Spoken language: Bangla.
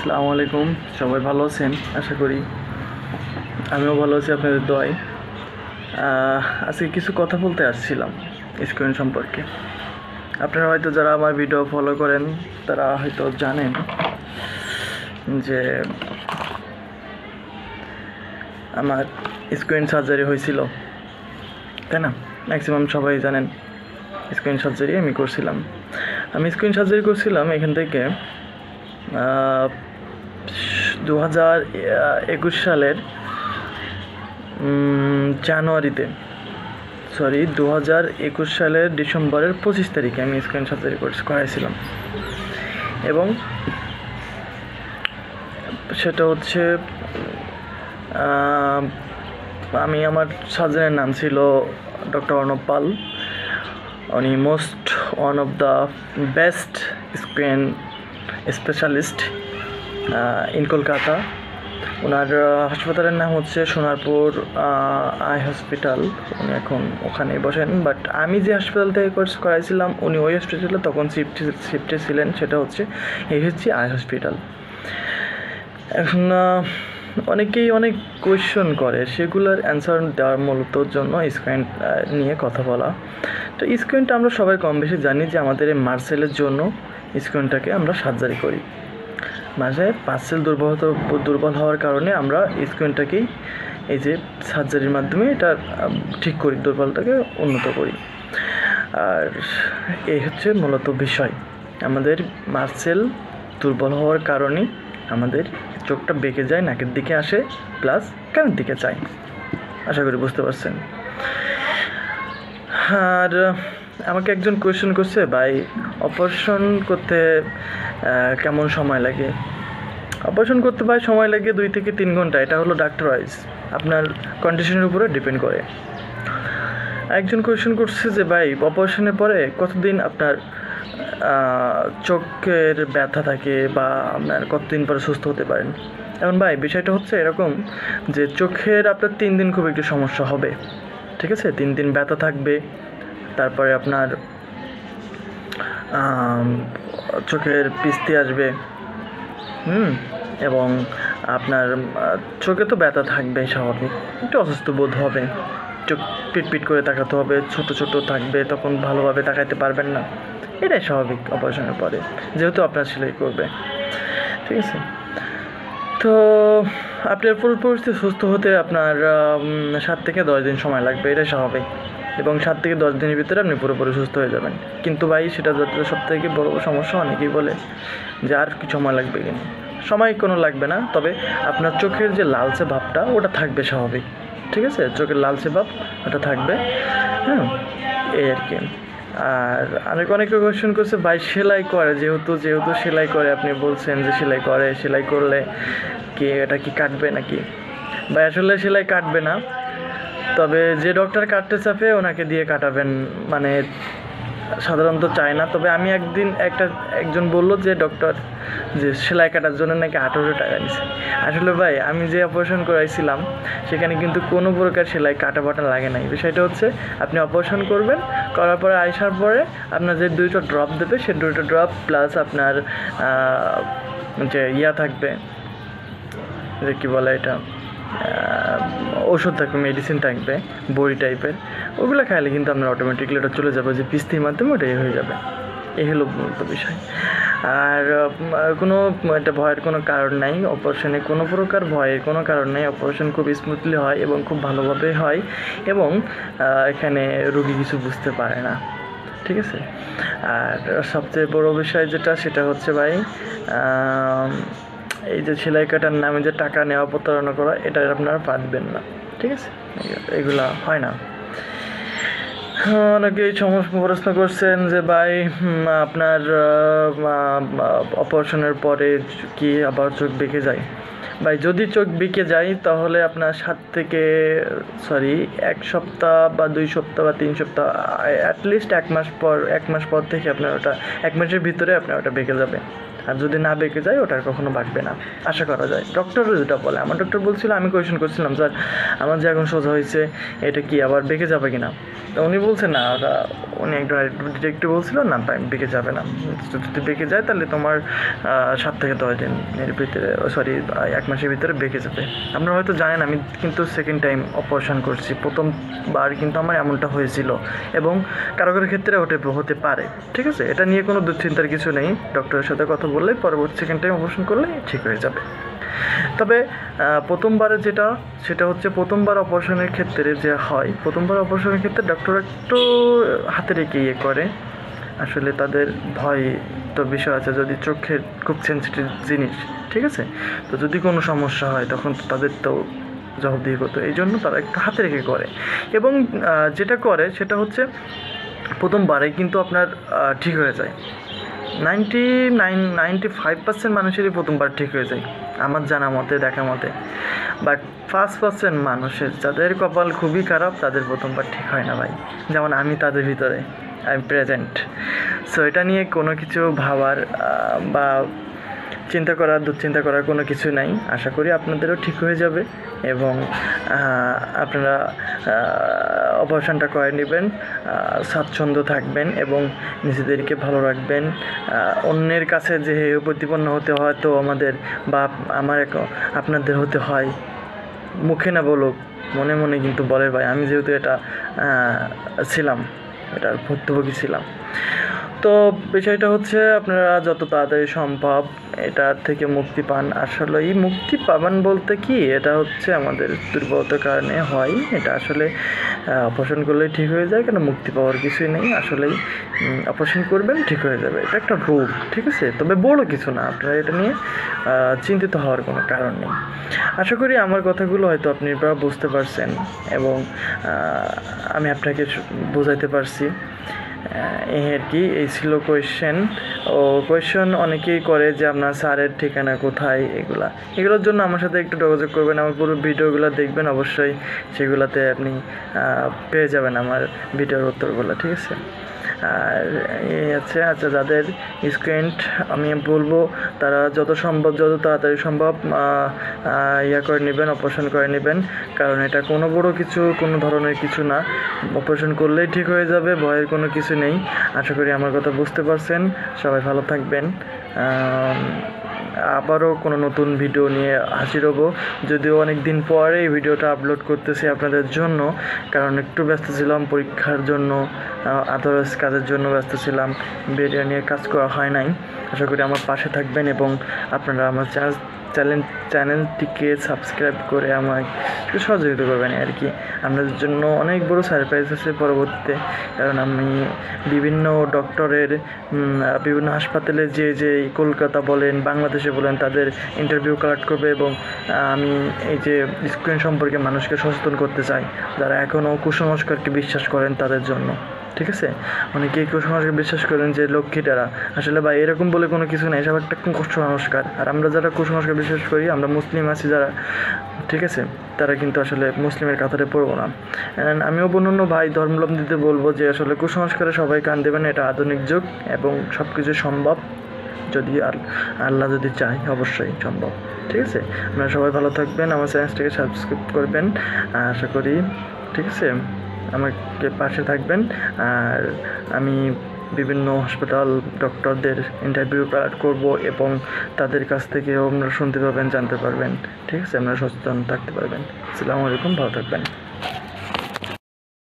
আসসালামু আলাইকুম। সবাই ভালো আছেন আশা করি। আমিও ভালো আছি আপনাদের দোয়ায়। আজকে কিছু কথা বলতে আসছিলাম স্ক্রিন সম্পর্কে। আপনারা হয়তো যারা আমার ভিডিও ফলো করেন তারা হয়তো জানেন যে আমার স্ক্রিন সার্জারি হয়েছিল, তাই না? ম্যাক্সিমাম সবাই জানেন স্ক্রিন সার্জারি আমি করছিলাম। এখান থেকে 2021 সালের জানুয়ারিতে 2021 সালের ডিসেম্বরের 25 তারিখে আমি স্ক্রিন সার্জারি করাইছিলাম। এবং সেটা হচ্ছে আমার সার্জনের নাম ছিল ডক্টর অর্ণব পাল। উনি most one of the best screen specialist in Kolkata. ওনার হাসপাতালের নাম হচ্ছে সোনারপুর আই হসপিটাল। উনি এখন ওখানে বসেন, বাট আমি যে হাসপাতাল থেকে কোর্স করাইছিলাম উনি ওই হসপিটালে তখন শিফটে ছিলেন, সেটা হচ্ছে আই হসপিটাল। এখন অনেকেই অনেক কোয়েশ্চন করে, সেগুলোর অ্যান্সার দেওয়ার মূলত জন্য স্ক্রিন নিয়ে কথা বলা। তো স্ক্রিনটা আমরা সবাই কম বেশি জানি যে আমাদের এই মাসেলের জন্য স্ক্রিনটাকে আমরা সার্জারি করি। মাঝে মাসেল দুর্বল হওয়ার কারণে আমরা স্ক্রিনটাকেই এই যে সার্জারির মাধ্যমে এটা ঠিক করি, দুর্বলটাকে উন্নত করি। আর এই হচ্ছে মূলত বিষয়, আমাদের মাসেল দুর্বল হওয়ার কারণে আমাদের চোখটা বেঁকে যায়, নাকের দিকে আসে, প্লাস কানের দিকে যায়। আশা করি বুঝতে পারছেন। আর আমাকে একজন কোয়েশ্চেন করছে, ভাই অপারেশন করতে কেমন সময় লাগে? অপারেশন করতে ভাই সময় লাগে 2 থেকে 3 ঘন্টা। এটা হলো ডাক্তার ওয়াইজ, আপনার কন্ডিশনের উপরে ডিপেন্ড করে। একজন কোয়েশ্চেন করছে যে ভাই অপারেশনের পরে কতদিন আপনার চোখের ব্যথা থাকে বা আপনার কতদিন পরে সুস্থ হতে পারেন? এখন ভাই বিষয়টা হচ্ছে এরকম যে চোখের আপনার 3 দিন খুব একটু সমস্যা হবে, ঠিক আছে? 3 দিন ব্যথা থাকবে, তারপরে আপনার চোখের পিস্তি আসবে, এবং আপনার চোখে তো ব্যথা থাকবে, স্বাভাবিক একটু অসুস্থ বোধ হবে, চোখ পিট করে তাকাতে হবে, ছোট থাকবে, তখন ভালোভাবে তাকাইতে পারবেন না। এটাই স্বাভাবিক অপারেশনের পরে, যেহেতু আপনার সেলাই করবে, ঠিক আছে? তো আপনার পুরোপুরি সুস্থ হতে আপনার 7 থেকে 10 দিন সময় লাগবে, এটাই স্বাভাবিক। এবং 7 থেকে 10 দিনের ভিতরে আপনি পুরোপুরি সুস্থ হয়ে যাবেন। কিন্তু ভাই সেটা সব থেকে বড় সমস্যা, অনেকেই বলে যে আর কি সময় লাগবে কিনা। সময় কোনো লাগবে না, তবে আপনার চোখের যে লালচে ভাবটা ওটা থাকবে স্বাভাবিক, ঠিক আছে? চোখের লালচে ভাব ওটা থাকবে, হ্যাঁ, এই আর কি। আর অনেকে কোয়েশ্চেন করছে, ভাই সেলাই করে, যেহেতু সেলাই করে, আপনি বলছেন যে সেলাই করলে কি এটা কি কাটবে নাকি? ভাই আসলে সেলাই কাটবে না, তবে যে ডক্টর কাটতে চাপে ওনাকে দিয়ে কাটাবেন, মানে সাধারণত চায় না। তবে আমি একজন বললো যে ডক্টর যে সেলাই কাটার জন্য নাকি 1800 টাকা নিছে। আসলে ভাই আমি যে অপারেশন করাইছিলাম সেখানে কিন্তু কোনো প্রকার সেলাই কাটা বাটা লাগে নাই। বিষয়টা হচ্ছে আপনি অপারেশন করবেন, করার পরে আসার পরে আপনার যে 2টা ড্রপ দেবে, সেই 2টা ড্রপ প্লাস আপনার যে থাকবে, যে কী বলে এটা, ওষুধ থাকবে, মেডিসিন থাকবে, বড়ি টাইপের, ওগুলো খাইলে কিন্তু আপনার অটোমেটিকলি ওটা চলে যাবে, যে পিস্তির মাধ্যমে ওটাই হয়ে যাবে। এই হলো মূলত বিষয়। আর কোনো এটা ভয়ের কোনো কারণ নাই অপারেশনে, কোনো প্রকার ভয়ের কোনো কারণ নেই। অপারেশন খুব স্মুথলি হয় এবং খুব ভালোভাবে হয়, এবং এখানে রোগী কিছু বুঝতে পারে না, ঠিক আছে? আর সবচেয়ে বড় বিষয় যেটা, সেটা হচ্ছে ভাই এই যে সেলাই কাটার নামে যে টাকা নেওয়া, প্রতারণা করা, এটা আপনারা পারবেন না, ঠিক আছে? এগুলা হয় না। অনেকেই প্রশ্ন করছেন যে ভাই আপনার অপারেশনের পরে কি আবার চোখ বেঁকে যায়? ভাই যদি চোখ বেঁকে যায় তাহলে আপনার 1 সপ্তাহ বা 2 সপ্তাহ বা 3 সপ্তাহ, অ্যাটলিস্ট 1 মাস পর থেকে আপনার ওটা 1 মাসের ভিতরে আপনার ওটা বেঁকে যাবে। আর যদি না বেঁকে যায় ওটা আর কখনো বাঁকবে না, আশা করা যায়। ডক্টরও যেটা বলে, আমার ডক্টর বলছিল, আমি কোয়েশ্চেন করছিলাম, স্যার আমার যে এখন সোজা হয়েছে এটা কি আবার বেঁকে যাবে কি না? তো উনি বলছেন না, ওটা উনি একজন ডিরেক্টর বলছিল না বেঁকে যাবে না, যদি বেঁকে যায় তাহলে তোমার 7 থেকে 10 দিনের ভিতরে, সরি 1 মাসের ভিতরে বেঁকে যাবে। আপনারা হয়তো জানেন আমি কিন্তু সেকেন্ড টাইম অপারেশন করছি, প্রথমবার কিন্তু আমার এমনটা হয়েছিল এবং কারো কারো ক্ষেত্রে ওটা হতে পারে, ঠিক আছে? এটা নিয়ে কোনো দুশ্চিন্তার কিছু নেই, ডক্টরের সাথে কথা বললে পরবর্তী সেকেন্ড টাইম অপারেশন করলে ঠিক হয়ে যাবে। তবে প্রথমবারে সেটা হচ্ছে প্রথমবার অপারেশনের ক্ষেত্রে যে হয়, প্রথমবার অপারেশনের ক্ষেত্রে ডক্টর একটু হাতে রেখে করে, আসলে তাদের ভয় তো বিষয় আছে, যদি চোখের খুব সেন্সিটিভ জিনিস, ঠিক আছে? তো যদি কোনো সমস্যা হয় তখন তো তাদের তো জবাবদিহি করতে, এই জন্য তারা একটু হাতে রেখে করে। এবং যেটা করে সেটা হচ্ছে প্রথমবারে কিন্তু আপনার ঠিক হয়ে যায়, 95% মানুষেরই প্রথমবার ঠিক হয়ে যায় আমার জানা মতে, দেখা মতে। বাট 5% মানুষের যাদের কপাল খুবই খারাপ তাদের প্রথমবার ঠিক হয় না ভাই, যেমন আমি তাদের ভিতরে, আই এম প্রেজেন্ট। সো এটা নিয়ে কোনো কিছু ভাবার বা দুশ্চিন্তা করার কোনো কিছু নাই। আশা করি আপনাদেরও ঠিক হয়ে যাবে এবং আপনারা অপারেশনটা করে নেবেন, স্বাচ্ছন্দ্য থাকবেন এবং নিজেদেরকে ভালো রাখবেন। অন্যের কাছে যে প্রতিপন্ন হতে হয় তো আমাদের বা আপনাদের হতে হয়, মুখে না বলুক মনে মনে কিন্তু বলে ভাই, আমি যেহেতু এটা ছিলাম, এটার ভুক্তভোগী ছিলাম। তো বিষয়টা হচ্ছে আপনারা যত তাড়াতাড়ি সম্ভব এটার থেকে মুক্তি পান। আসলেই মুক্তি পাবেন বলতে কি, এটা হচ্ছে আমাদের দুর্বলতার কারণে হয়, এটা আসলে অপারেশন করলেই ঠিক হয়ে যায়, কেন মুক্তি পাওয়ার কিছুই নেই। আসলেই অপারেশন করবেন ঠিক হয়ে যাবে, এটা একটা রোগ, ঠিক আছে? তবে বড় কিছু না, আপনারা এটা নিয়ে চিন্তিত হওয়ার কোনো কারণ নেই। আশা করি আমার কথাগুলো হয়তো আপনারা বুঝতে পারছেন এবং আমি আপনাকে বোঝাইতে পারছি। এই আর কি, এই ছিল কোয়েশ্চেন অনেকেই করে যে আপনার স্যারের ঠিকানা কোথায়, এগুলোর জন্য আমার সাথে একটু যোগাযোগ করবেন, আমার পুরো ভিডিওগুলো দেখবেন, অবশ্যই সেগুলোতে আপনি পেয়ে যাবেন আমার ভিডিওর উত্তরগুলো, ঠিক আছে? আর এই আছে, আচ্ছা যাদের স্ক্রিন্ট আমি বলবো তারা যত তাড়াতাড়ি সম্ভব করে নেবেন, অপারেশন করে নেবেন, কারণ এটা কোনো কোনো ধরনের কিছু না, অপারেশন করলেই ঠিক হয়ে যাবে, ভয়ের কোনো কিছু নেই। আশা করি আমার কথা বুঝতে পারছেন, সবাই ভালো থাকবেন। আবারও কোনো নতুন ভিডিও নিয়ে হাজির হব, যদিও অনেক দিন পরে এই ভিডিওটা আপলোড করতেছি আপনাদের জন্য, কারণ একটু ব্যস্ত ছিলাম পরীক্ষার জন্য, আদার্স কাজের জন্য ব্যস্ত ছিলাম, ভিডিও নিয়ে কাজ করা হয় নাই। আশা করি আমার পাশে থাকবেন এবং আপনারা আমার চ্যানেলটিকে সাবস্ক্রাইব করে আমায় একটু সহযোগিতা করবেন আর কি। আপনাদের জন্য অনেক বড় সারপ্রাইজ আছে পরবর্তীতে, কারণ আমি বিভিন্ন ডক্টরের বিভিন্ন হাসপাতালে যে কলকাতা বলেন বাংলাদেশে বলেন তাদের ইন্টারভিউ কালেক্ট করবে এবং আমি এই যে স্ক্রিন সম্পর্কে মানুষকে সচেতন করতে চাই, যারা এখনও কুসংস্কারকে বিশ্বাস করেন তাদের জন্য, ঠিক আছে? অনেকেই কুসংস্কার বিশ্বাস করেন যে লক্ষ্মীটারা, আসলে ভাই এরকম বলে কোনো কিছু নেই, সব একটা কুসংস্কার। আর আমরা যারা কুসংস্কার বিশ্বাস করি, আমরা মুসলিম আছি যারা, ঠিক আছে, তারা কিন্তু আসলে মুসলিমের কাতারে পড়বো না। আমিও অন্য ভাই ধর্মাবলম্বীদের বলবো যে আসলে কুসংস্কারে সবাই কান দেবেন, এটা আধুনিক যুগ এবং সব কিছু সম্ভব, যদি আল্লাহ যদি চায় অবশ্যই সম্ভব, ঠিক আছে? আপনারা সবাই ভালো থাকবেন, আমার চ্যানেলটাকে সাবস্ক্রাইব করবেন আশা করি, ঠিক আছে? আমাকে পাশে থাকবেন। আর আমি বিভিন্ন হসপিটাল ডক্টরদের ইন্টারভিউ কালেক্ট করব এবং তাদের কাছ থেকেও আপনারা শুনতে পাবেন, জানতে পারবেন, ঠিক আছে? আপনারা সচেতন থাকতে পারবেন। আসসালামু আলাইকুম, ভালো থাকবেন।